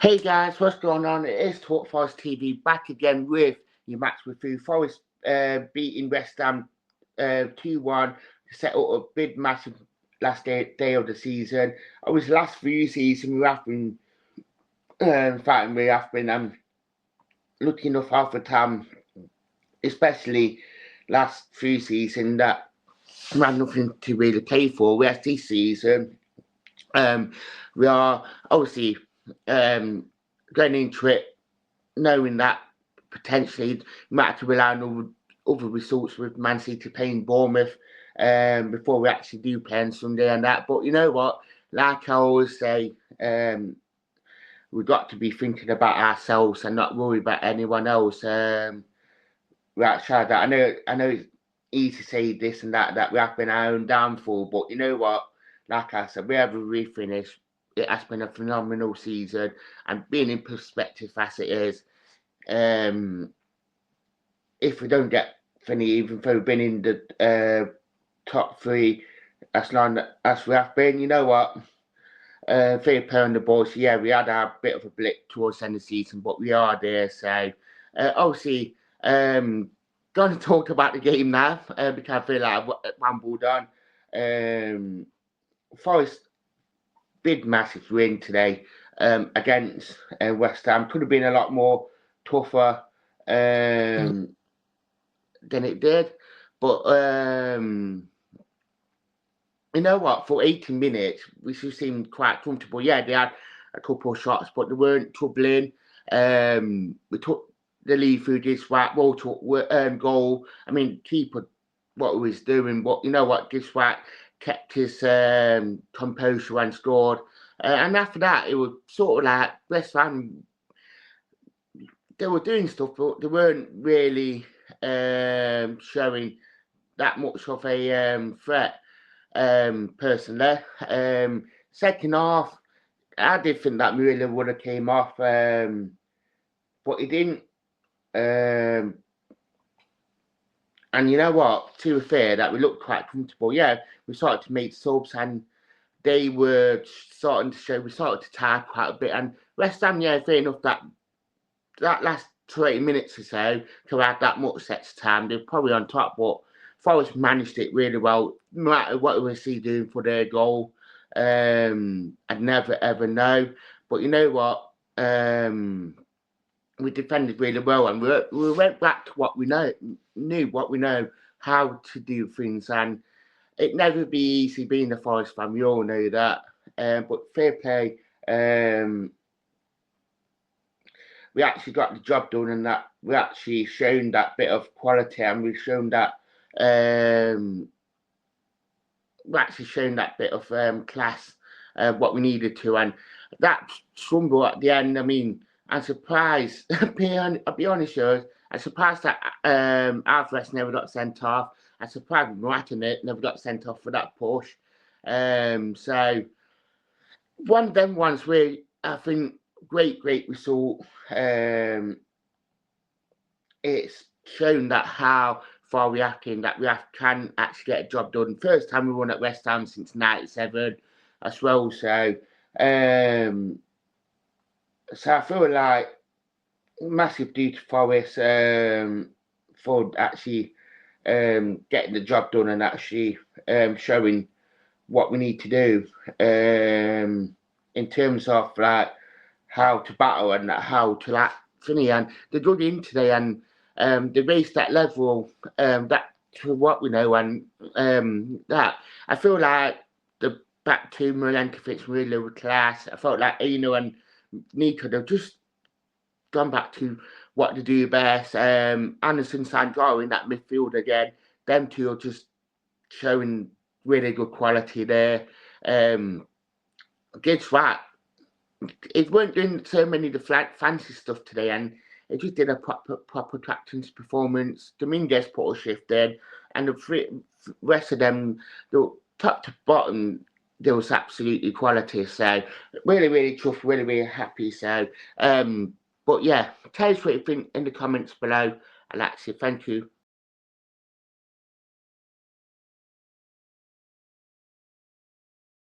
Hey guys, what's going on? It is Talk Forest TV back again with your match with Food Forest beating West Ham 2-1 to set up a big massive last day of the season. Obviously, last few seasons we have been fighting, we have been lucky enough half the time, especially last few seasons that we had nothing to really play for. Whereas this season, we are obviously going into it knowing that potentially we might have to rely on other results with Man City playing Bournemouth before we actually do play on Sunday and that. But you know what? Like I always say, we've got to be thinking about ourselves and not worry about anyone else. Right, Shad, I know it's easy to say this and that we have been our own downfall, but you know what? Like I said, we have a refinish. It has been a phenomenal season, and being in perspective as it is, if we don't get Finney, even though we've been in the top three as long as we have been, you know what? Fair play on the boys. Yeah, we had a bit of a blip towards the end of the season, but we are there. So, obviously, going to talk about the game now because I feel like I've rambled on. Forest big massive win today against West Ham. Could have been a lot more tougher than it did, but you know what? For 80 minutes, we should seem quite comfortable. Yeah, they had a couple of shots, but they weren't troubling. We took the lead through Giswat, well took goal. I mean, keeper, what he was doing, but you know what? Giswat kept his composure and scored. And after that, it was sort of like West Ham, they were doing stuff, but they weren't really showing that much of a threat. Personally, second half, I did think that Mueller would have came off, but he didn't. And you know what? To be fair, that we looked quite comfortable. Yeah, we started to make subs, and they were starting to show. We started to tire quite a bit, and West Ham, yeah, fair enough. That last 20 minutes or so, to have that much set time, they're probably on top, but Forest managed it really well. No matter what we see doing for their goal, I'd never ever know. But you know what? We defended really well, and we went back to what we know how to do things, and it never be easy being a Forest fan. We all know that. But fair play. We actually got the job done, and that we actually shown that bit of quality, and we've shown that we actually shown that bit of class, what we needed to, and that stumble at the end. I mean, I'm surprised. I'll be honest, with you, I'm surprised that Alvarez never got sent off. I'm surprised Martin never got sent off for that push. So one of them ones where I think great result. It's shown that how far we can actually get a job done. First time we won at West Ham since '97 as well. So I feel like massive due to Forest for actually getting the job done and actually showing what we need to do in terms of like how to battle and how to act funny. And they dug in today, and they raised that level that to what we know, and that I feel like the back two Milenkovic really were class. I felt like Eno and Nico, they've just gone back to what they do best. Anderson, Sandro in that midfield again. Them two are just showing really good quality there. Gibbs Rat, it weren't doing so many of the fancy stuff today, and it just did a proper captain's performance. Dominguez put a shift in, and the rest of them, the top to bottom, there was absolutely quality. So really tough, really happy. So but yeah, tell us what you think in the comments below. I'd like to say thank you